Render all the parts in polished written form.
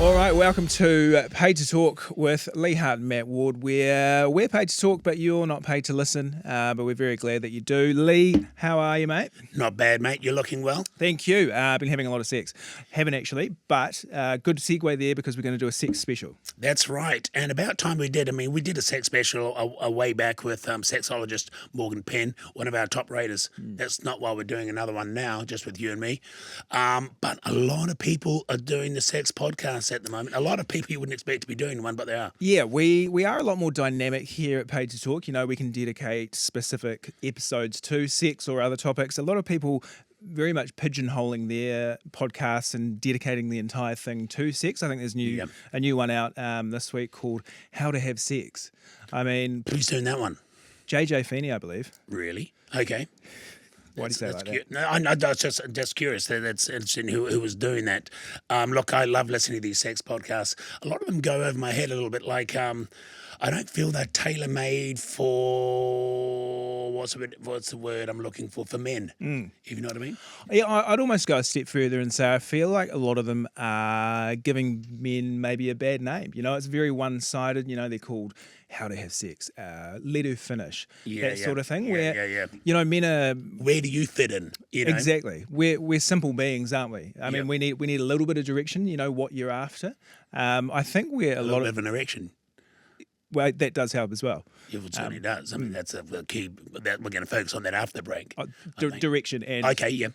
All right, welcome to Paid to Talk with Lee Hart and Matt Ward. We're paid to talk, but you're not paid to listen. But we're very glad that you do. Lee, how are you, mate? Not bad, mate. You're looking well. Thank you. I've been having a lot of sex. Haven't actually, but good segue there because we're going to do a sex special. That's right. And about time we did. I mean, we did a sex special a way back with sexologist Morgan Penn, one of our top raters. That's not why we're doing another one now, just with you and me. But a lot of people are doing the sex podcast at the moment. A lot of people you wouldn't expect to be doing one, but they are. Yeah, we are a lot more dynamic here at Paid to Talk. You know, we can dedicate specific episodes to sex or other topics. A lot of people very much pigeonholing their podcasts and dedicating the entire thing to sex. I think there's a new one out this week called How to Have Sex. I mean, Who's doing that one? JJ Feeney, I believe. Really? Okay. Why do you say like that? No, I that's just curious. That's interesting who was doing that. Look, I love listening to these sex podcasts. A lot of them go over my head a little bit. Like, I don't feel they're tailor made for what's the word I'm looking for men. If you know what I mean? Yeah, I'd almost go a step further and say I feel like a lot of them are giving men maybe a bad name. You know, it's very one-sided. You know, they're called How to Have Sex, Let Her Finish, that sort of thing. You know, men are. Where do you fit in? You know? Exactly. We're simple beings, aren't we? I mean, we need a little bit of direction. You know what you're after. I think we're a lot of an erection. Well, that does help as well. Yeah, it certainly does. I mean, that's a key. That we're going to focus on that after the break. Direction and okay, yeah.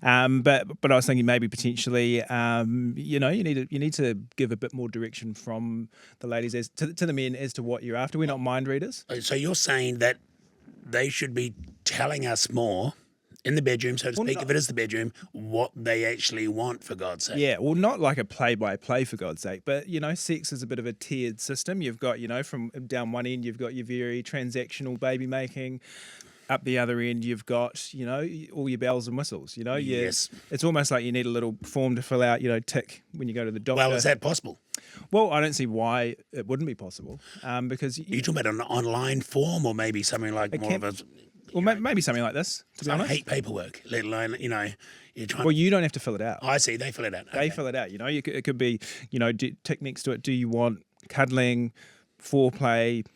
But I was thinking maybe potentially, you know, you need to give a bit more direction from the ladies as to the men as to what you're after. We're not mind readers. So you're saying that they should be telling us more in the bedroom, so to speak, if it is the bedroom, what they actually want, for God's sake. Yeah, well, not like a play-by-play, for God's sake, but, you know, sex is a bit of a tiered system. You've got, you know, from down one end, you've got your very transactional baby making. Up the other end, you've got, you know, all your bells and whistles, you know. Yes. It's almost like you need a little form to fill out, you know, tick when you go to the doctor. Well, is that possible? Well, I don't see why it wouldn't be possible, because... Are you talking about an online form or maybe something like more of a... Well, maybe something like this, to be honest. I hate paperwork, let alone, you know, you're trying... Well, you don't have to fill it out. I see, they fill it out. They fill it out, you know. It could be, you know, tick next to it, do you want cuddling, foreplay,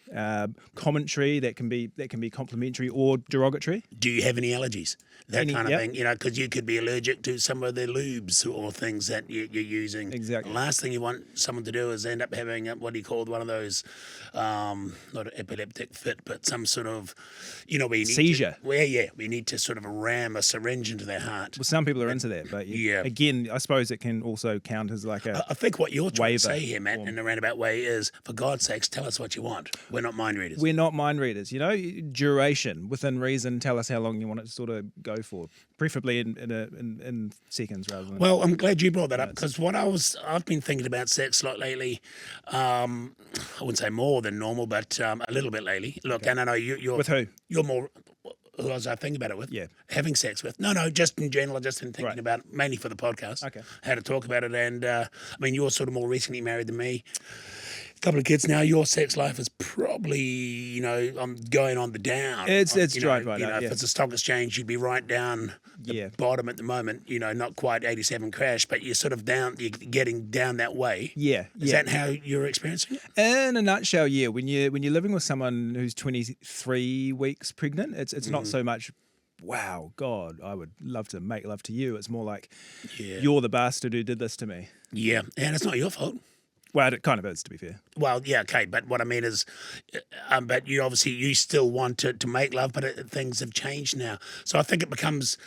commentary that can be complimentary or derogatory? Do you have any allergies? That kind of thing, you know, because you could be allergic to some of the lubes or things that you're using. Exactly. The last thing you want someone to do is end up having what do you call one of those, not an epileptic fit, but some sort of, you know, we need seizure. We need to sort of ram a syringe into their heart. Well, some people are into that, but again, I suppose it can also count as like a. I think what you're trying to say here, Matt, in a roundabout way, is for God's sakes, tell us what you want. We're not mind readers. We're not mind readers. You know, duration within reason. Tell us how long you want it to sort of go for, preferably in seconds rather than. Well, I'm glad you brought that up because I've been thinking about sex a lot lately. I wouldn't say more than normal, but a little bit lately. Look, and I know you're with who? You're more. Who was I thinking about it with? Yeah, having sex with. No, just in general. I've just been thinking about it, mainly for the podcast. Okay, how to talk about it, and I mean, you're sort of more recently married than me. Couple of kids now. Your sex life is probably, you know, I'm going on the down. It's right you know, out. If it's a stock exchange, you'd be right down the bottom at the moment. You know, not quite 87 crash, but you're sort of down. You're getting down that way. Is that how you're experiencing it? In a nutshell, yeah. When you're living with someone who's 23 weeks pregnant, it's not so much. Wow, God, I would love to make love to you. It's more like you're the bastard who did this to me. Yeah, and it's not your fault. Well, it kind of is, to be fair. Well, yeah, okay, but what I mean is, but you still want to make love, but things have changed now. So I think it becomes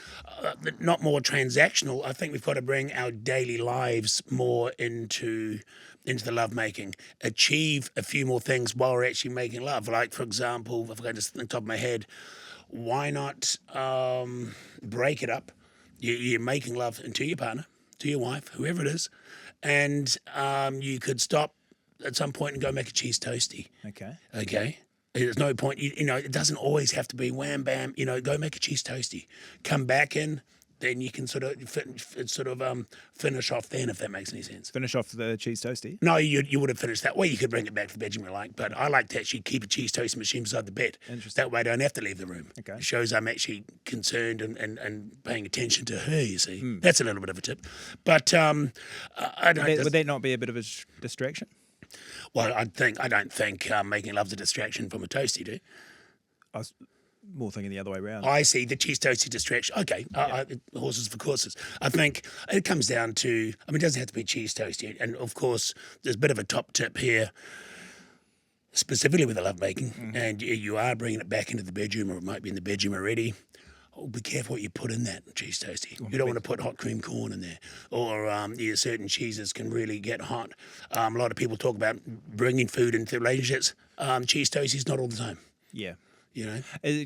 not more transactional. I think we've got to bring our daily lives more into the love making, achieve a few more things while we're actually making love. Like, for example, if I go just on the top of my head, why not break it up? You're making love to your partner, to your wife, whoever it is, and you could stop at some point and go make a cheese toastie. Okay. There's no point, you know, it doesn't always have to be wham, bam, you know, go make a cheese toastie. Come back in, then you can sort of finish off then, if that makes any sense. Finish off the cheese toastie. No, you would have finished that way. You could bring it back to the bedroom if you like, but I like to actually keep a cheese toasting machine beside the bed. Interesting. That way I don't have to leave the room. Okay. It shows I'm actually concerned and paying attention to her, you see. That's a little bit of a tip. But I don't... Would that not be a bit of a distraction? Well, I don't think making love's a distraction from a toastie, do you? I was more thinking the other way around. I see the cheese toastie distraction. Okay, horses for courses. I think it comes down to, I mean, it doesn't have to be cheese toastie. And of course, there's a bit of a top tip here, specifically with the lovemaking, and you are bringing it back into the bedroom, or it might be in the bedroom already. Oh, be careful what you put in that cheese toastie. You don't want to put hot cream corn in there, or certain cheeses can really get hot. A lot of people talk about bringing food into relationships. Cheese toastie's not all the time. Yeah. You know,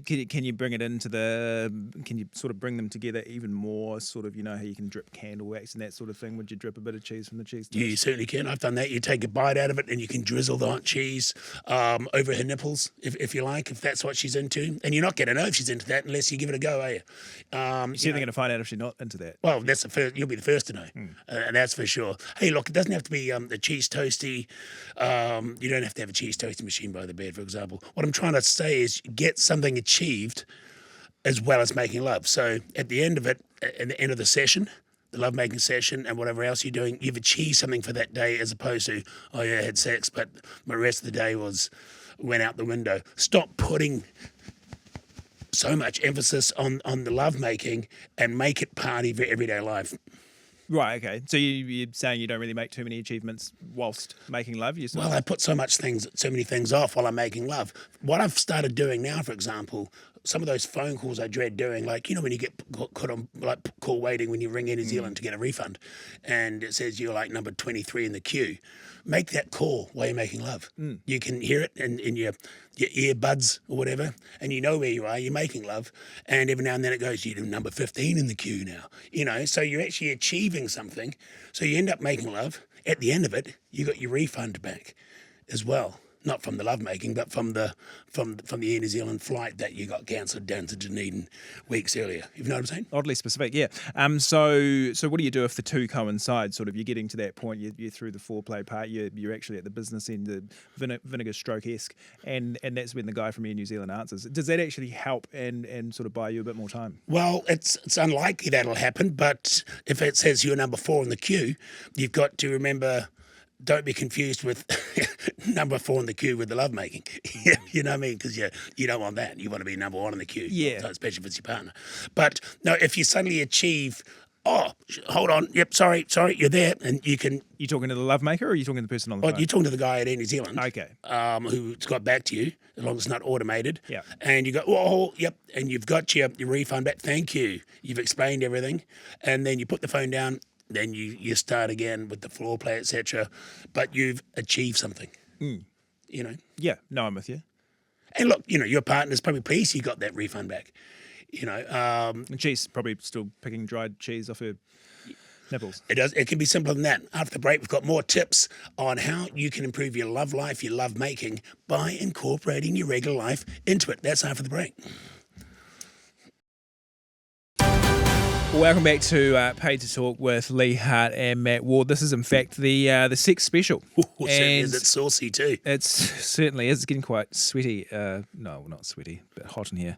can you bring it into can you sort of bring them together even more, sort of, you know how you can drip candle wax and that sort of thing? Would you drip a bit of cheese from the cheese toast? You certainly can. I've done that. You take a bite out of it and you can drizzle the hot cheese over her nipples, if you like, if that's what she's into. And you're not going to know if she's into that unless you give it a go, are you? You're certainly going to find out if she's not into that. Well, that's the first. You'll be the first to know, and that's for sure. Hey, look, it doesn't have to be the cheese toastie. You don't have to have a cheese toasting machine by the bed, for example. What I'm trying to say is get something achieved as well as making love. So at the end of it, at the end of the session, the lovemaking session and whatever else you're doing, you've achieved something for that day, as opposed to, oh yeah, I had sex, but my rest of the day went out the window. Stop putting so much emphasis on the lovemaking and make it part of your everyday life. Right, okay. So you're saying you don't really make too many achievements whilst making love? Well, I put so many things off while I'm making love. What I've started doing now, for example, some of those phone calls I dread doing, like, you know, when you get caught on like call waiting when you ring in New Zealand to get a refund, and it says you're like number 23 in the queue. Make that call while you're making love. You can hear it in your earbuds or whatever, and you know where you are. You're making love, and every now and then it goes, you're number 15 in the queue now. You know, so you're actually achieving something. So you end up making love. At the end of it, you got your refund back as well. Not from the lovemaking, but from the Air New Zealand flight that you got cancelled down to Dunedin weeks earlier. You know what I'm saying? Oddly specific, yeah. So what do you do if the two coincide? Sort of, you're getting to that point. You're through the foreplay part. You're actually at the business end, the vinegar stroke-esque, and that's when the guy from Air New Zealand answers. Does that actually help and sort of buy you a bit more time? Well, it's unlikely that'll happen, but if it says you're number 4 in the queue, you've got to remember. Don't be confused with number 4 in the queue with the lovemaking. You know what I mean? Because you don't want that. You want to be number 1 in the queue. Yeah. Especially if it's your partner. But no, if you suddenly achieve, oh, hold on, yep, sorry, you're there, and you can. You talking to the lovemaker, or are you talking to the person on the phone? You're talking to the guy at Air New Zealand. Okay. Who's got back to you, as long as it's not automated. Yeah. And you go, oh, yep, and you've got your refund back. Thank you. You've explained everything, and then you put the phone down. Then you start again with the floor play, etc. But you've achieved something, you know. Yeah, no, I'm with you. And look, you know, your partner's probably pleased you got that refund back, you know. And she's probably still picking dried cheese off her nipples. It can be simpler than that. After the break, we've got more tips on how you can improve your love life, your love making, by incorporating your regular life into it. That's after the break. Welcome back to Paid to Talk with Lee Hart and Matt Ward. This is, in fact, the sex special. Certainly is. It's saucy too. It certainly is. It's getting quite sweaty. No, not sweaty, but hot in here.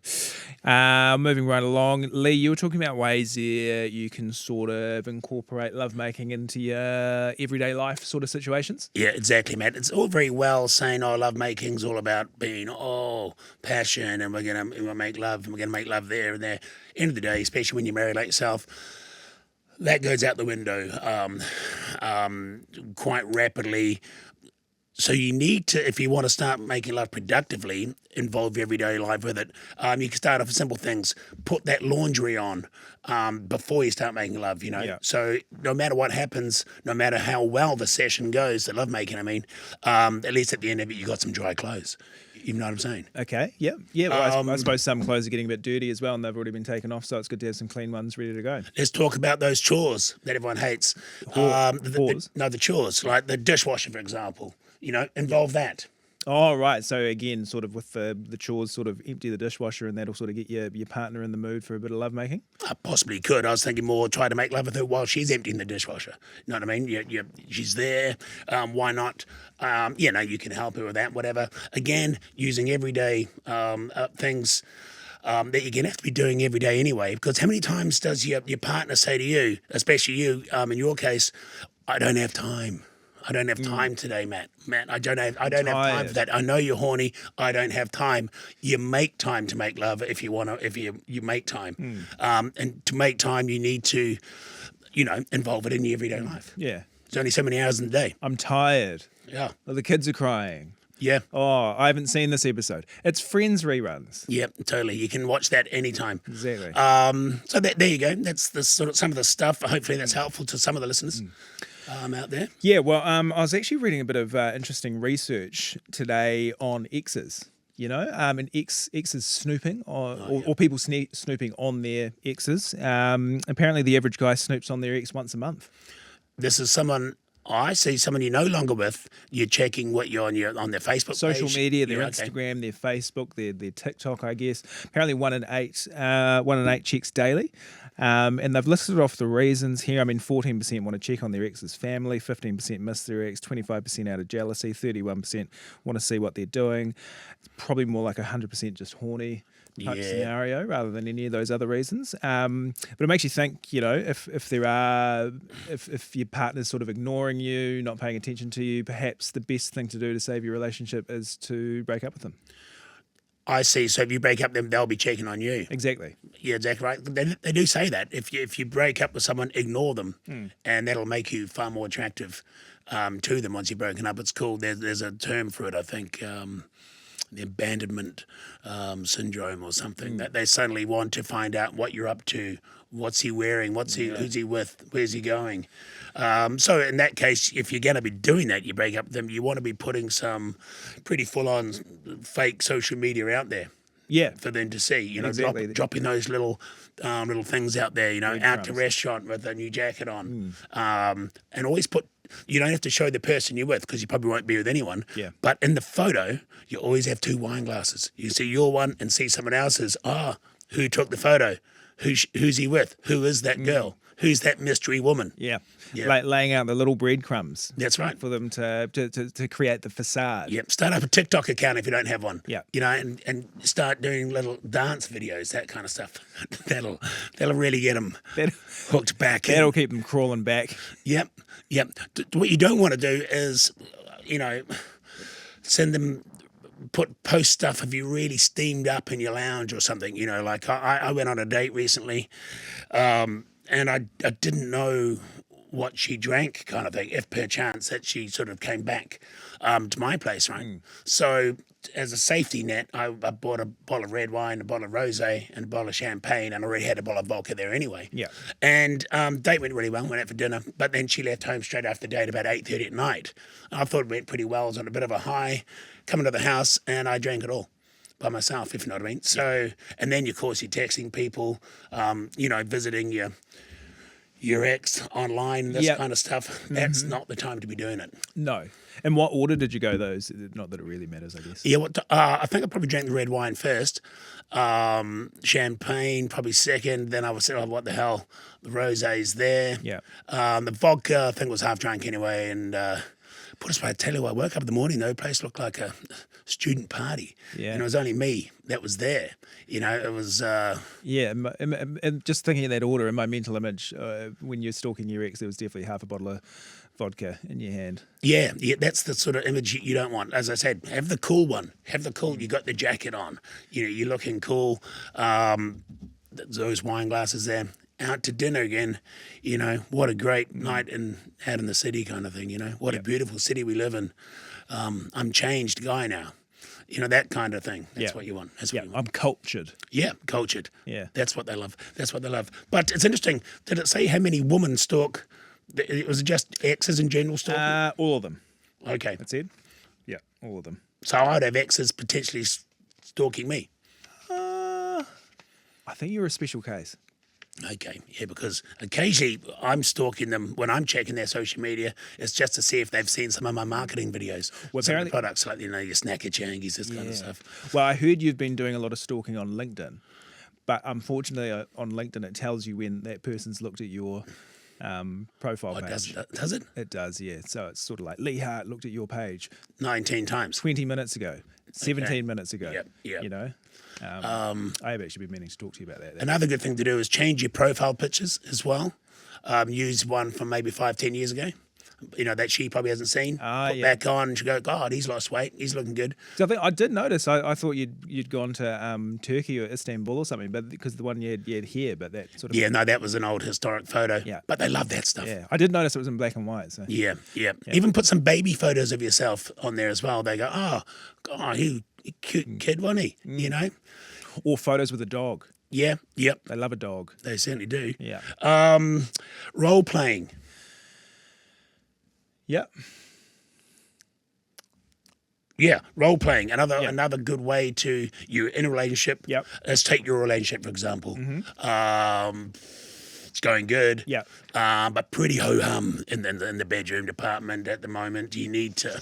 Moving right along. Lee, you were talking about ways there you can sort of incorporate lovemaking into your everyday life sort of situations. Yeah, exactly, Matt. It's all very well saying, oh, lovemaking's all about being, passion, and we're going to make love, and we're going to make love there and there. End of the day, especially when you're married like yourself, that goes out the window quite rapidly. So you need to, if you want to start making love productively, involve your everyday life with it. You can start off with simple things. Put that laundry on before you start making love, you know. Yeah. So no matter what happens, no matter how well the session goes, the lovemaking, I mean, at least at the end of it, you got some dry clothes. You know what I'm saying? Okay, yeah. Well, I suppose some clothes are getting a bit dirty as well, and they've already been taken off, so it's good to have some clean ones ready to go. Let's talk about those chores that everyone hates. The chores, like the dishwasher, for example. You know, involve that. Oh, right. So again, sort of with the chores, sort of empty the dishwasher, and that'll sort of get your partner in the mood for a bit of lovemaking. I possibly could. I was thinking more try to make love with her while she's emptying the dishwasher. You know what I mean? She's there. Why not? You can help her with that, whatever. Again, using everyday things that you're going to have to be doing every day anyway. Because how many times does your partner say to you, especially you, in your case, I don't have time. I don't have time today, Matt. Matt, I don't have time for that. I know you're horny. I don't have time. You make time to make love if you want to. If you make time, and to make time, you need to, involve it in your everyday life. Yeah. There's only so many hours in the day. I'm tired. Yeah. Oh, the kids are crying. Yeah. Oh, I haven't seen this episode. It's Friends reruns. Yeah, totally. You can watch that anytime. Exactly. So there you go. That's the sort of some of the stuff. Hopefully, that's helpful to some of the listeners. Out there. Yeah, well, I was actually reading a bit of interesting research today on exes. And exes snooping, or people snooping on their exes. Apparently, the average guy snoops on their ex once a month. This is someone I see, someone you're no longer with. You're checking what you're on their Facebook social page. Media, their Instagram, their Facebook, their TikTok, I guess. Apparently, 1 in 8 checks daily. And they've listed off the reasons here. I mean, 14% want to check on their ex's family, 15% miss their ex, 25% out of jealousy, 31% want to see what they're doing. It's probably more like 100% just horny type scenario rather than any of those other reasons. But it makes you think, if your partner's sort of ignoring you, not paying attention to you, perhaps the best thing to do to save your relationship is to break up with them. I see. So if you break up, then they'll be checking on you. Exactly. Yeah, exactly right. They do say that if you break up with someone, ignore them, and that'll make you far more attractive to them once you've broken up. It's called. There's a term for it. I think the abandonment syndrome or something. That they suddenly want to find out what you're up to. What's he wearing? Who's he with? Where's he going? So in that case, if you're going to be doing that, you break up with them, you want to be putting some pretty full-on fake social media out there. Yeah, for them to see. Exactly. Dropping those little things out there. Out to restaurant with a new jacket on, and always put. You don't have to show the person you're with because you probably won't be with anyone. Yeah. But in the photo, you always have 2 wine glasses. You see your one and see someone else's. Who took the photo? Who's he with? Who is that girl? Who's that mystery woman? Yeah. Like laying out the little breadcrumbs. That's right. For them to create the facade. Yep. Start up a TikTok account if you don't have one. Yeah. And start doing little dance videos, that kind of stuff. That'll really get them hooked back. That'll keep them crawling back. Yep. What you don't want to do is, send them. Post stuff if you really steamed up in your lounge or something. Like I went on a date recently, and I didn't know what she drank, kind of thing, if perchance that she sort of came back to my place, right? So as a safety net, I bought a bottle of red wine, a bottle of rosé, and a bottle of champagne, and I already had a bottle of vodka there anyway. Yeah. And date went really well, went out for dinner, but then she left home straight after the date about 8:30 at night. I thought it went pretty well. I was on a bit of a high, coming to the house, and I drank it all by myself, if you know what I mean. So, and then, of course, you're texting people, visiting your ex online, this kind of stuff. That's not the time to be doing it. No. And what order did you go, those? Not that it really matters, I guess. Yeah, I think I probably drank the red wine first, champagne probably second, then I was saying, what the hell, the rosé's there. Yeah. The vodka, I think, was half drunk anyway, and put us by. I tell you what, I woke up in the morning, though, the place looked like a student party. Yeah. And it was only me that was there. It was... Yeah, and just thinking in that order, in my mental image, when you're stalking your ex, there was definitely half a bottle of vodka in your hand. Yeah, that's the sort of image you don't want. As I said, have the cool one. You got the jacket on. You're looking cool. Those wine glasses there. Out to dinner again. What a great night out in the city kind of thing, What a beautiful city we live in. I'm changed guy now. That kind of thing. That's what you want. That's what you want. I'm cultured. Yeah, cultured. Yeah. That's what they love. But it's interesting. Did it say how many women stalk? Was it just exes in general stalking? All of them. Okay. That's it? Yeah, all of them. So I'd have exes potentially stalking me. I think you're a special case. Okay, yeah, because occasionally I'm stalking them when I'm checking their social media. It's just to see if they've seen some of my marketing videos. Well, Some of the apparently- products, like, your snacker changies, this kind of stuff. Well, I heard you've been doing a lot of stalking on LinkedIn, but unfortunately on LinkedIn it tells you when that person's looked at your profile Oh, page. does it? It does, yeah. So it's sort of like Lee Hart looked at your page 19 times. 20 minutes ago, 17 minutes ago. Yep. You know, I have actually been meaning to talk to you about that. Another good thing to do is change your profile pictures as well. Use one from maybe 5-10 years ago. That she probably hasn't seen. Put back on and she go, God, he's lost weight. He's looking good. So I did notice. I thought you'd gone to Turkey or Istanbul or something, but because the one you had here, but that sort of Yeah, no, that was an old historic photo. Yeah. But they love that stuff. Yeah, I did notice it was in black and white. So. Yeah. Even put some baby photos of yourself on there as well. They go, oh, God, he cute kid, wasn't he? You know? Or photos with a dog. Yeah, yep. They love a dog. They certainly do. Yeah. Role playing. Yep. Yeah, role playing. Another good way to you're in a relationship. Yep. Let's take your relationship for example. It's going good. Yeah. But pretty ho hum in the bedroom department at the moment. You need to.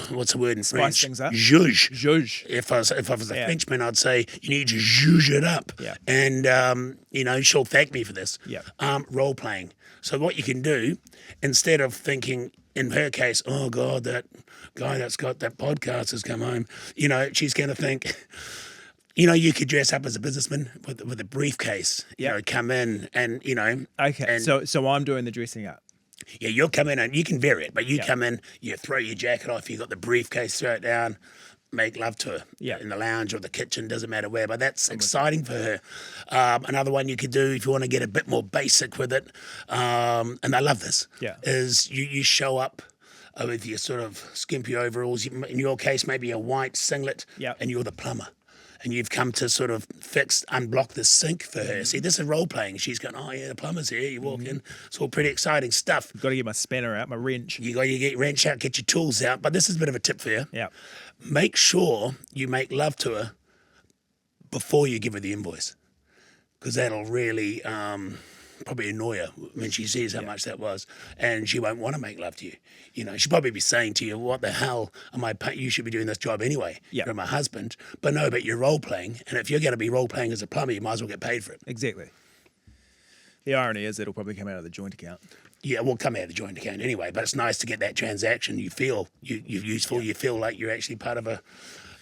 What's the word in French? Spice things up. Zhuzh. Zhuzh. If I was a Frenchman, I'd say you need to zhuzh it up. Yeah. And she'll thank me for this. Yeah. Role playing. So what you can do, instead of thinking, in her case, oh God, that guy that's got that podcast has come home, she's going to think, you could dress up as a businessman with a briefcase, come in and, Okay. And, so I'm doing the dressing up. yeah, you'll come in and you can vary it, but you come in, you throw your jacket off, you got the briefcase, throw it down, make love to her in the lounge or the kitchen, doesn't matter where, but that's exciting for her. Another one you could do if you want to get a bit more basic with it, and I love this, is you show up with your sort of skimpy overalls, in your case maybe a white singlet, and you're the plumber. And you've come to sort of unblock the sink for her. See, this is role playing. She's going, oh yeah, the plumber's here. You walk in, it's all pretty exciting stuff. Got to get my spanner out, my wrench. You got to get your wrench out, get your tools out. But this is a bit of a tip for you. Yeah. Make sure you make love to her before you give her the invoice, because that'll really probably annoy her when she sees how much that was, and she won't want to make love to you. She'll probably be saying to you, what the hell am I paying? You should be doing this job anyway. You're my husband. But no, but you're role playing, and if you're going to be role playing as a plumber, you might as well get paid for it. Exactly. The irony is it'll probably come out of the joint account. Yeah, we'll come out of the joint account anyway, but it's nice to get that transaction. You feel you're useful. You feel like you're actually part of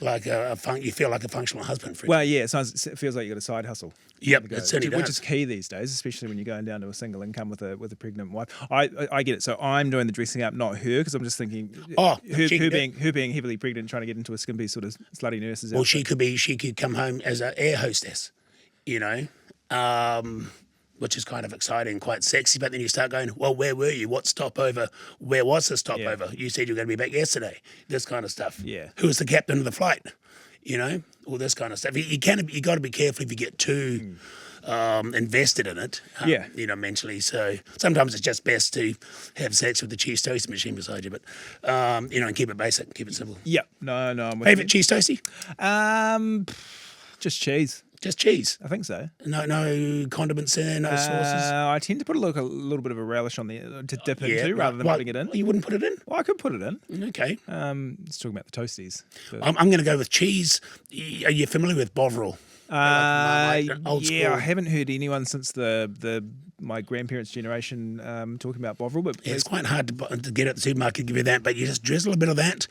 you feel like a functional husband for you. Well, yeah, it feels like you got a side hustle. Yep, it certainly does. Which is key these days, especially when you're going down to a single income with a pregnant wife. I get it. So I'm doing the dressing up, not her, because I'm just thinking, her being heavily pregnant, trying to get into a skimpy sort of slutty nurse's Well, outfit. she could come home as an air hostess, which is kind of exciting, quite sexy. But then you start going, well, where were you? What stopover? Where was the stopover? You said you were going to be back yesterday. This kind of stuff. Yeah. Who was the captain of the flight? All this kind of stuff. You got to be careful if you get too invested in it. Mentally. So sometimes it's just best to have sex with the cheese toastie machine beside you, but and keep it basic, keep it simple. Yeah. No, I'm with Favorite cheese toastie? Just cheese. Just cheese. I think so. No condiments in, no sauces. I tend to put a little bit of a relish on there to dip into rather than putting it in. You wouldn't put it in? Well, I could put it in. Okay. Just talking about the toasties. I'm going to go with cheese. Are you familiar with Bovril? Old school. I haven't heard anyone since my grandparents' generation talking about Bovril, but it's quite hard to get at the supermarket, give you that, but you just drizzle a bit of that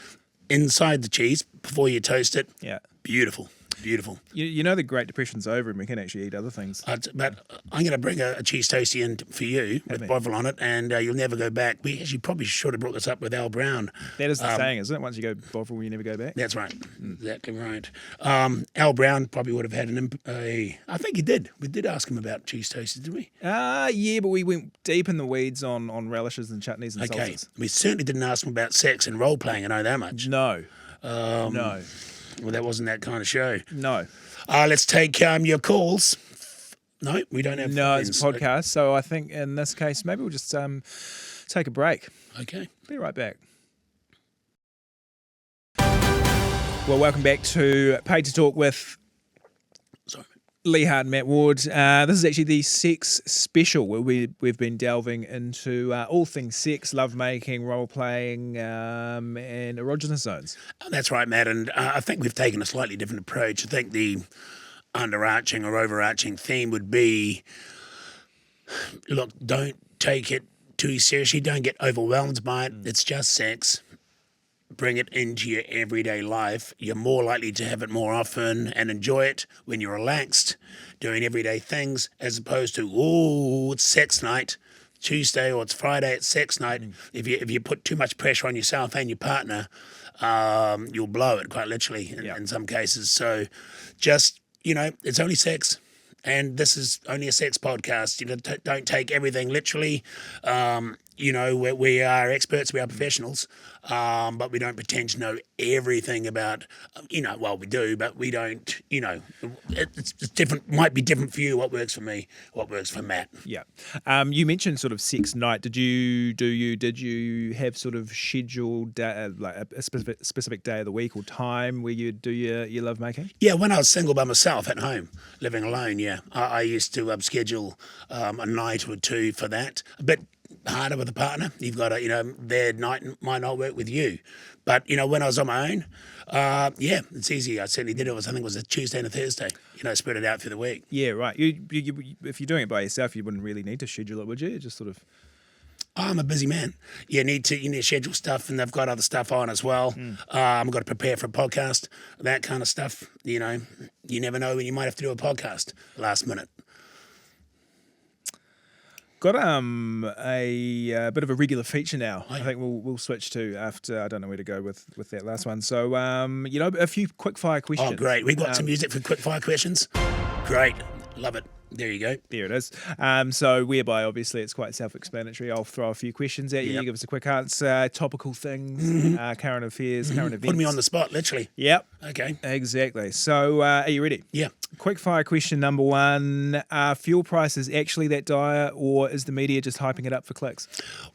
inside the cheese before you toast it. Yeah. Beautiful. You know the Great Depression's over and we can actually eat other things. But I'm going to bring a cheese toastie in for you with Bovril on it, and you'll never go back. We actually probably should have brought this up with Al Brown. That is the saying, isn't it? Once you go Bovril, you never go back. That's right. Exactly right. Al Brown probably would have had I think he did. We did ask him about cheese toasties, did we? Yeah, but we went deep in the weeds on relishes and chutneys and salsas. We certainly didn't ask him about sex and role playing. I know that much. No. No. Well, that wasn't that kind of show. No. Let's take your calls. No, we don't have. No, it's a podcast. So I think in this case, maybe we'll just take a break. Okay. Be right back. Well, welcome back to Paid to Talk with Sorry. Lee Hart and Matt Ward. This is actually the sex special where we've been delving into all things sex, lovemaking, role-playing, and erogenous zones. That's right, Matt. And I think we've taken a slightly different approach. I think the underarching or overarching theme would be, look, don't take it too seriously. Don't get overwhelmed by it. It's just sex. Bring it into your everyday life. You're more likely to have it more often and enjoy it when you're relaxed, doing everyday things, as opposed to, oh, it's sex night, Tuesday, or it's Friday, it's sex night. If you put too much pressure on yourself and your partner, you'll blow it, quite literally, in some cases. So just, it's only sex. And this is only a sex podcast. Don't take everything literally. We are experts, we are professionals, but we don't pretend to know everything about, well, we do, but we don't, it's different, might be different for you, what works for me, what works for Matt. Yeah. You mentioned sort of sex night. Did you have sort of scheduled, like a specific day of the week or time where you do your love making? Yeah, when I was single by myself at home, living alone, I used to schedule a night or two for that. A bit harder with a partner. You've got to, their night might not work with you. But, when I was on my own, it's easy. I certainly did it. I think it was a Tuesday and a Thursday, spread it out through the week. Yeah, right. You, if you're doing it by yourself, you wouldn't really need to schedule it, would you? Just sort of... I'm a busy man. You need to schedule stuff, and they've got other stuff on as well. I've got to prepare for a podcast, that kind of stuff. You never know when you might have to do a podcast last minute. Got a bit of a regular feature now. I think we'll switch to after. I don't know where to go with that last one. So a few quickfire questions. Oh, great! We got some music for quickfire questions. Great, love it. There you go. There it is. So whereby obviously it's quite self-explanatory. I'll throw a few questions at you. You give us a quick answer. Topical things, current affairs, current events. Put me on the spot, literally. Yep. Okay. Exactly. So are you ready? Yeah. Quickfire question number one. Are fuel prices actually that dire, or is the media just hyping it up for clicks?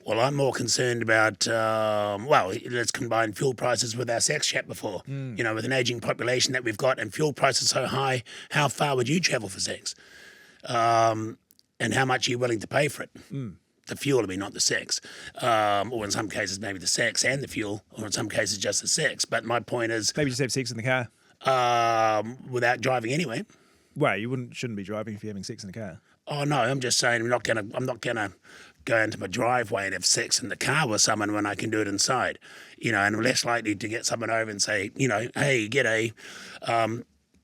Well, I'm more concerned about, let's combine fuel prices with our sex chat before. With an aging population that we've got and fuel prices so high, how far would you travel for sex? And how much are you willing to pay for it? The fuel, not the sex. Or in some cases, maybe the sex and the fuel, or in some cases, just the sex. But my point is... Maybe just have sex in the car. Without driving anyway. Well, you shouldn't be driving if you're having sex in the car. Oh, no, I'm just saying I'm not gonna go into my driveway and have sex in the car with someone when I can do it inside. And I'm less likely to get someone over and say, hey, g'day,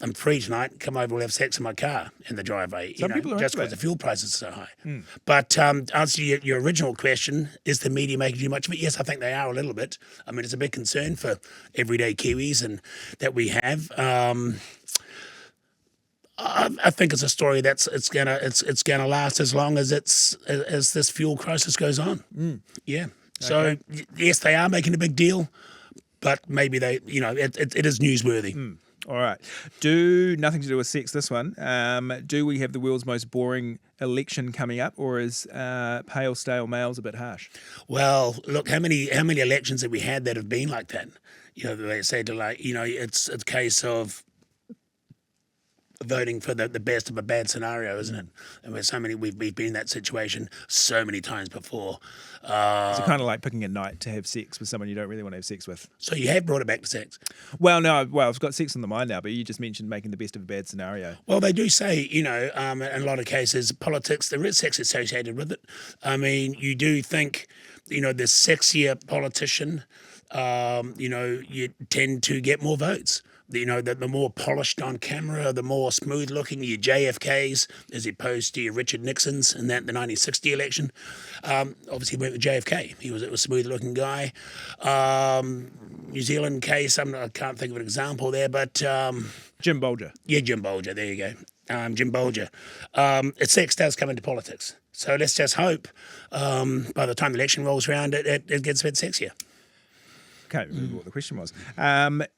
I'm free tonight. Come over, we'll have sex in my car in the driveway. Some people are just into because the fuel prices are so high. Mm. But answer your original question: is the media making too much of it? Yes, I think they are a little bit. I mean, it's a big concern for everyday Kiwis and that we have. I think it's a story that's it's gonna last as long as as this fuel crisis goes on. Mm. Yeah. So yes, they are making a big deal, but maybe they, it is newsworthy. Mm. All right. Nothing to do with sex, this one. Do we have the world's most boring election coming up, or is pale, stale males a bit harsh? Well, look, how many elections have we had that have been like that? They say it's a case of voting for the best of a bad scenario, isn't it? And we've been in that situation so many times before. It's kind of like picking a night to have sex with someone you don't really want to have sex with. So you have brought it back to sex? Well, no. Well, I've got sex on the mind now, but you just mentioned making the best of a bad scenario. Well, they do say, in a lot of cases, politics, there is sex associated with it. I mean, you do think, the sexier politician, you tend to get more votes. The more polished on camera, the more smooth looking your JFKs as opposed to your Richard Nixons in the 1960 election. Obviously went with JFK. He was a smooth looking guy. New Zealand case, I can't think of an example there, but Jim Bolger. Yeah, Jim Bolger. There you go. Jim Bolger. Sex does come into politics. So let's just hope by the time the election rolls around, it gets a bit sexier. Can't remember what the question was.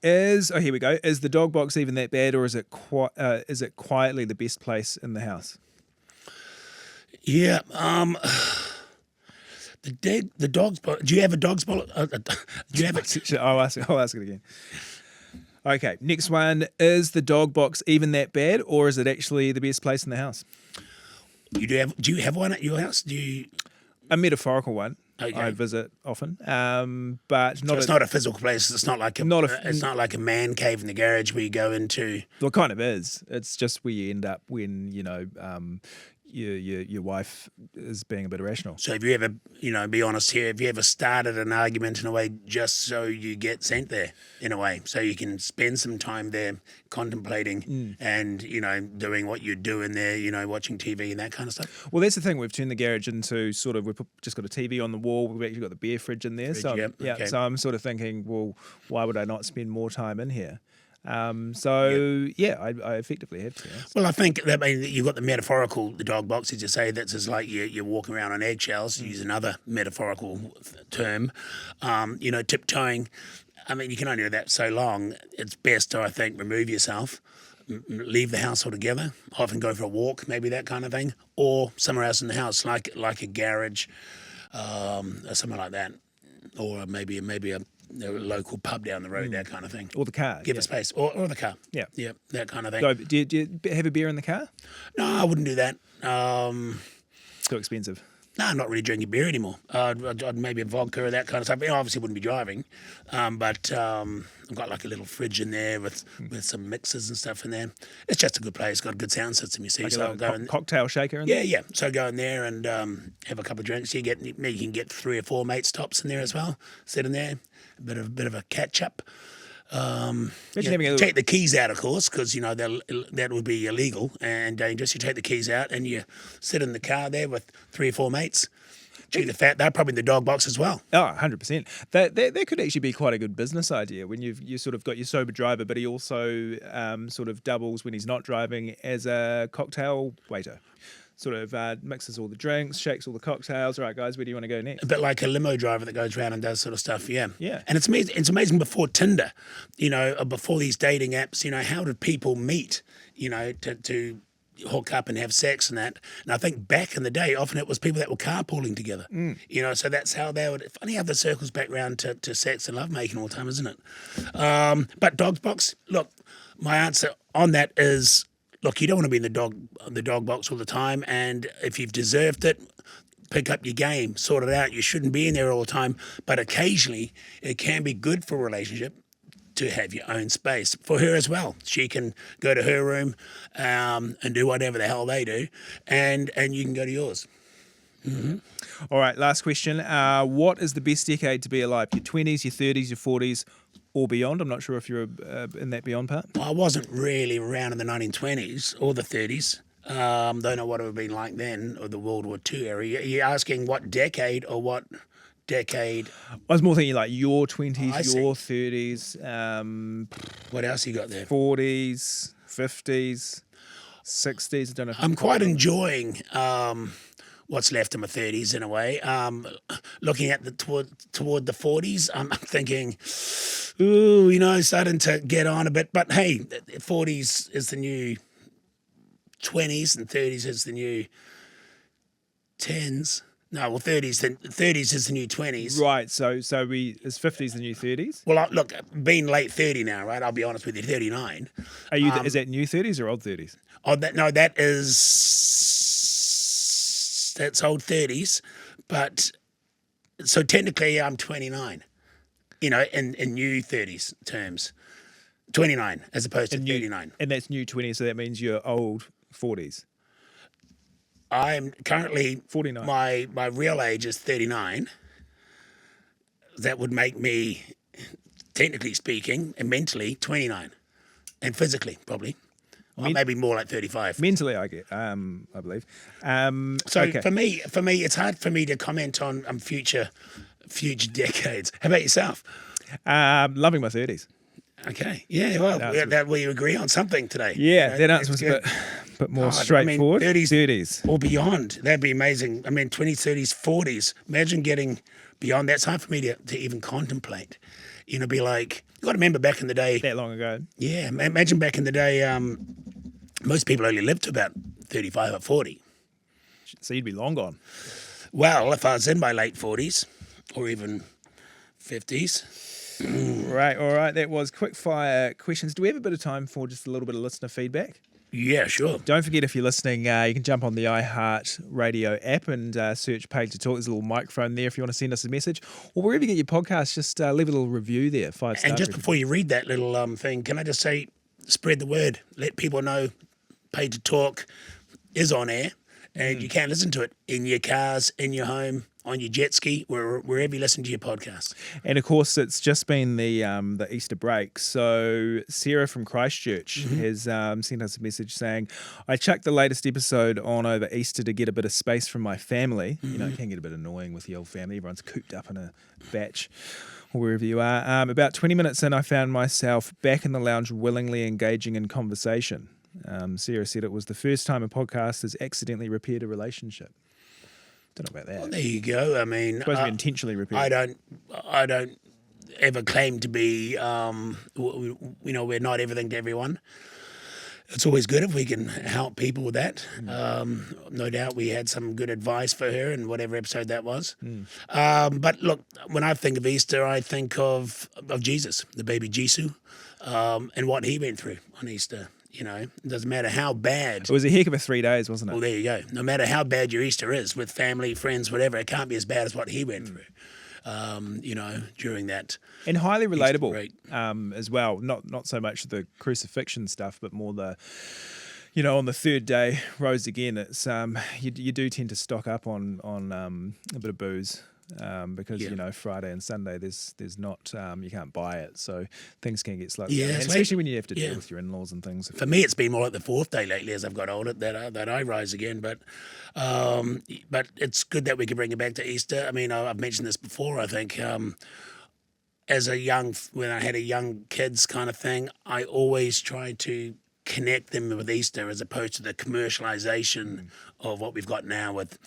Here we go. Is the dog box even that bad, or is it quietly the best place in the house? Yeah. The dog's box. Do you have a dog's box? Do you have it? I'll ask it again. Okay, next one. Is the dog box even that bad, or is it actually the best place in the house? Do you have one at your house? Do you? A metaphorical one. Okay. I visit often, but So not. it's not a physical place. It's not like it's not like a man cave in the garage where you go into. Well, it kind of is. It's just where you end up when your wife is being a bit irrational. So have you ever, be honest here, have you ever started an argument in a way just so you get sent there, in a way, so you can spend some time there contemplating and, doing what you do in there, watching TV and that kind of stuff? Well, that's the thing. We've turned the garage into we've just got a TV on the wall. We've actually got the beer fridge in there. Okay. So I'm sort of thinking, well, why would I not spend more time in here? I effectively have to. Yes. Well, I think that you've got the dog box, as you say. That's just like you're walking around on eggshells. Use another metaphorical term. Tiptoeing. I mean, you can only do that so long. It's best to, I think, remove yourself, leave the house altogether. Often go for a walk, maybe that kind of thing, or somewhere else in the house, like a garage, or something like that, or maybe a local pub down the road, that kind of thing. Or the car. Give it space. Or the car. Yeah. Yeah, that kind of thing. So, do you have a beer in the car? No, I wouldn't do that. Too expensive. No, I'm not really drinking beer anymore. I'd maybe a vodka or that kind of stuff. I obviously wouldn't be driving, but I've got like a little fridge in there with some mixers and stuff in there. It's just a good place. It's got a good sound system, you see. Like so I'll go cocktail shaker in there? Yeah. So go in there and have a couple of drinks. You can get 3 or 4 mates tops in there as well. Sit in there, a bit of a catch up. Take the keys out, of course, because that would be illegal and dangerous. You take the keys out and you sit in the car there with 3 or 4 mates. Chew the fat. They're probably in the dog box as well. Oh, 100%. That could actually be quite a good business idea when you sort of got your sober driver, but he also sort of doubles when he's not driving as a cocktail waiter. Sort of mixes all the drinks, shakes all the cocktails. All right, guys, where do you want to go next? A bit like a limo driver that goes around and does sort of stuff, yeah. Yeah. And it's amazing. It's amazing before Tinder, before these dating apps, how did people meet, to hook up and have sex and that. And I think back in the day, often it was people that were carpooling together, so that's how they would. Funny how the circles back round to sex and lovemaking all the time, isn't it? But dog box, look, my answer on that is, look, you don't want to be in the dog box all the time, and if you've deserved it, pick up your game, sort it out. You shouldn't be in there all the time, but occasionally it can be good for a relationship to have your own space. For her as well, she can go to her room and do whatever the hell they do, and you can go to yours. Mm-hmm. All right, last question. What is the best decade to be alive? Your 20s, your 30s, your 40s, or beyond? I'm not sure if you're in that beyond part. Well, I wasn't really around in the 1920s or the 30s. Don't know what it would have been like then, or the World War II era. You're asking what decade or what decade? I was more thinking like your 20s, I your see. 30s. What else you got there? 40s, 50s, 60s. I don't know. I'm quite enjoying what's left of my 30s in a way. Looking at toward the 40s, I'm thinking, starting to get on a bit. But hey, 40s is the new 20s and 30s is the new 10s. No, well, 30s is the new 20s. Right, so is 50s the new 30s? Well, look, being late 30 now, right? I'll be honest with you, 39. Are you? Is that new 30s or old 30s? Oh, that's old 30s, but so technically I'm 29. In new 30s terms, 29 as opposed to 39. And that's new 20s, so that means you're old 40s. I'm currently 49. My real age is 39. That would make me, technically speaking, and mentally 29, and physically probably, or maybe more like 35. Mentally, I believe. So okay. for me, it's hard for me to comment on future decades. How about yourself? Loving my 30s. Okay. Yeah. Well, we agree on something today. Yeah, that answer was a bit more straightforward. 30s or beyond. That'd be amazing. I mean, 20s, 30s, 40s. Imagine getting beyond. That's hard for me to even contemplate. Be like, you got to remember back in the day. That long ago. Yeah. Imagine back in the day, most people only lived to about 35 or 40. So you'd be long gone. Well, if I was in my late 40s or even 50s, Right, all right. That was Quickfire questions. Do we have a bit of time for just a little bit of listener feedback? Yeah, sure. Don't forget, if you're listening, you can jump on the iHeart Radio app and search Page to Talk. There's a little microphone there if you want to send us a message. Or wherever you get your podcast, just leave a little review there, 5-star. And just before you read that little thing, can I just say, spread the word. Let people know Page to Talk is on air, and you can listen to it in your cars, in your home, on your jet ski, wherever you listen to your podcast. And of course, it's just been the Easter break. So Sarah from Christchurch has sent us a message saying, I chucked the latest episode on over Easter to get a bit of space from my family. You know, it can get a bit annoying with the old family. Everyone's cooped up in a batch or wherever you are. About 20 minutes in, I found myself back in the lounge willingly engaging in conversation. Sarah said it was the first time a podcast has accidentally repaired a relationship. Don't know about that. Well, there you go. I mean, Supposed to be intentionally repaired. I don't ever claim to be. We're not everything to everyone. It's always good if we can help people with that. No doubt we had some good advice for her in whatever episode that was. But look, when I think of Easter, I think of Jesus, the baby Jesus, and what he went through on Easter. You know, it doesn't matter how bad. It was a heck of a 3 days, wasn't it? Well, there you go. No matter how bad your Easter is with family, friends, whatever, it can't be as bad as what he went through, during that. And highly relatable break. As well. Not so much the crucifixion stuff, but more the, on the third day, rose again. It's you do tend to stock up on a bit of booze. Because Friday and Sunday there's not you can't buy it, so things can get slow. Yeah, and especially when you have to deal with your in-laws and things. For me, it's been more like the fourth day lately as I've got older that I rise again. But it's good that we can bring it back to Easter. I mean, I've mentioned this before. I think when I had a young kids kind of thing, I always tried to connect them with Easter as opposed to the commercialization of what we've got now with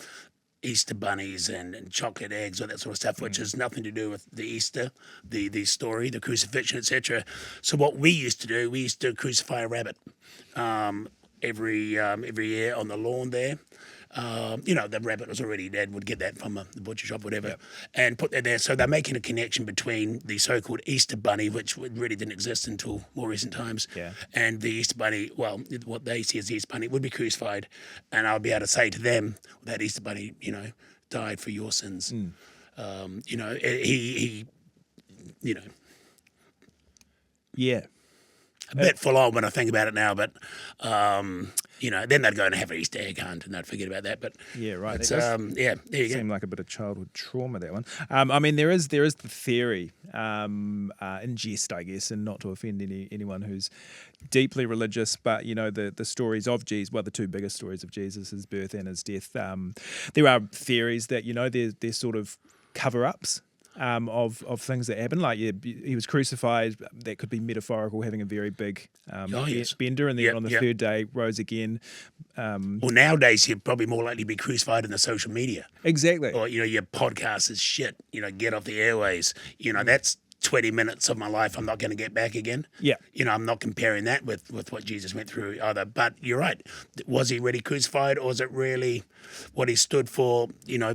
Easter bunnies and chocolate eggs, all that sort of stuff, which has nothing to do with the Easter, the story, the crucifixion, etc. So what we used to crucify a rabbit every year on the lawn there. The rabbit was already dead. Would get that from the butcher shop, whatever, and put that there. So they're making a connection between the so-called Easter bunny, which really didn't exist until more recent times, and the Easter bunny. Well, what they see as the Easter bunny would be crucified, and I'll be able to say to them that Easter bunny, died for your sins. He. Yeah. A bit full on when I think about it now, but then they'd go and have an Easter egg hunt and they'd forget about that. But yeah, right. It's, there you go. Seemed like a bit of childhood trauma, that one. I mean, there is the theory, in jest, I guess, and not to offend anyone who's deeply religious, but the stories of Jesus, well, the two biggest stories of Jesus, his birth and his death. There are theories that they're sort of cover-ups. Of things that happen, like he was crucified. That could be metaphorical, having a very big bender, and then on the third day rose again. Well, nowadays you're probably more likely to be crucified in the social media. Exactly. Or your podcast is shit. Get off the airways. That's 20 minutes of my life I'm not going to get back again. Yeah. I'm not comparing that with what Jesus went through either. But you're right. Was he really crucified, or is it really what he stood for?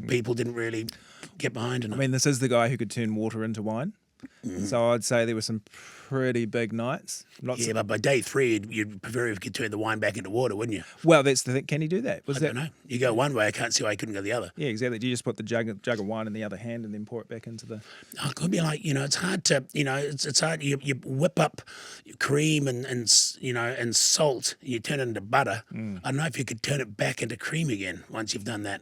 People didn't really get behind it. I mean, this is the guy who could turn water into wine. So I'd say there were some pretty big nights. But by day 3, you'd prefer if you could turn the wine back into water, wouldn't you? Well, that's the thing. Can he do that? I don't know. You go one way, I can't see why you couldn't go the other. Yeah, exactly. Do you just put the jug of wine in the other hand and then pour it back into the... Oh, it could be like, it's hard to, it's hard. You whip up cream and salt, and you turn it into butter. I don't know if you could turn it back into cream again once you've done that.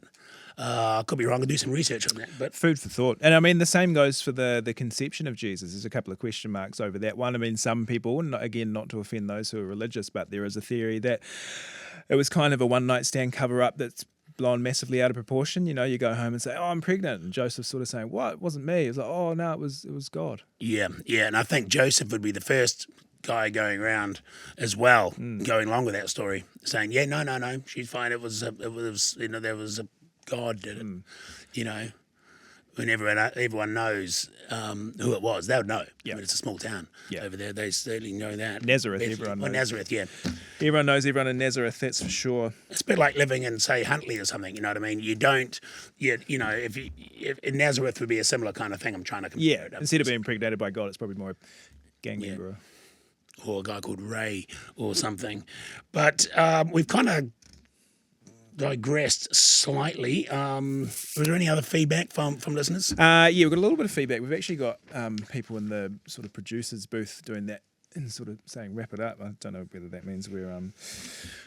I could be wrong. I'll do some research on that. But food for thought. And I mean, the same goes for the conception of Jesus. There's a couple of question marks over that one. I mean, some people, and again, not to offend those who are religious, but there is a theory that it was kind of a one-night stand cover-up that's blown massively out of proportion. You go home and say, "Oh, I'm pregnant," and Joseph's sort of saying, "What? It wasn't me." It was like, "Oh no, it was God." Yeah, and I think Joseph would be the first guy going around as well, going along with that story, saying, "Yeah, no, she's fine. It was there was a God did it," everyone knows who it was, they would know. Yeah. I mean, it's a small town over there. They certainly know that. Nazareth, Better. everyone Well, knows. Nazareth, yeah. Everyone knows everyone in Nazareth, that's for sure. It's a bit like living in, say, Huntley or something. You know what I mean? You don't, if in Nazareth would be a similar kind of thing. I'm trying to compare Yeah, it. instead of being impregnated by God, it's probably more a gang Yeah. member. Or a guy called Ray or something. But we've kind of digressed slightly. Was there any other feedback from listeners? Yeah, we've got a little bit of feedback. We've actually got people in the sort of producers booth doing that and sort of saying wrap it up. I don't know whether that means we're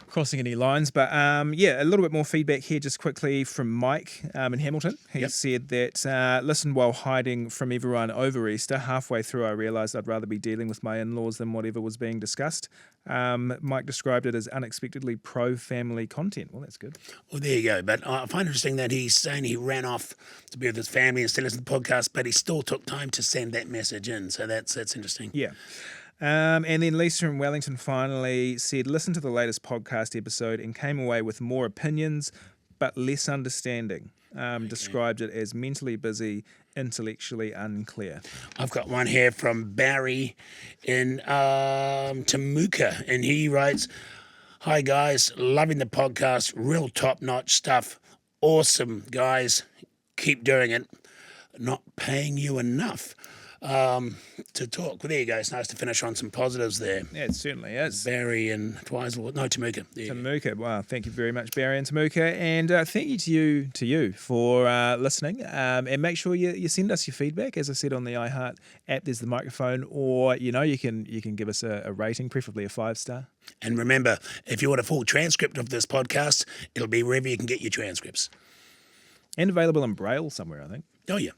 crossing any lines, but yeah, a little bit more feedback here just quickly from Mike in Hamilton. He said that listened while hiding from everyone over Easter. Halfway through I realised I'd rather be dealing with my in-laws than whatever was being discussed. Mike described it as unexpectedly pro-family content. Well, that's good. Well, there you go. But I find it interesting that he's saying he ran off to be with his family and still listen to the podcast, but he still took time to send that message in. So that's interesting. Yeah. And then Lisa in Wellington finally said, listen to the latest podcast episode and came away with more opinions, but less understanding. Described it as mentally busy, intellectually unclear. I've got one here from Barry in Temuka, and he writes, hi guys, loving the podcast, real top-notch stuff. Awesome, guys. Keep doing it. Not paying you enough to talk. Well, there you go. It's nice to finish on some positives there. Yeah, it certainly is. Barry and Temuka. Temuka. Wow, thank you very much, Barry and Temuka. And thank you to you for listening. And make sure you send us your feedback. As I said on the iHeart app, there's the microphone, or you can give us a rating, preferably a 5-star. And remember, if you want a full transcript of this podcast, it'll be wherever you can get your transcripts. And available in Braille somewhere, I think. Oh, yeah.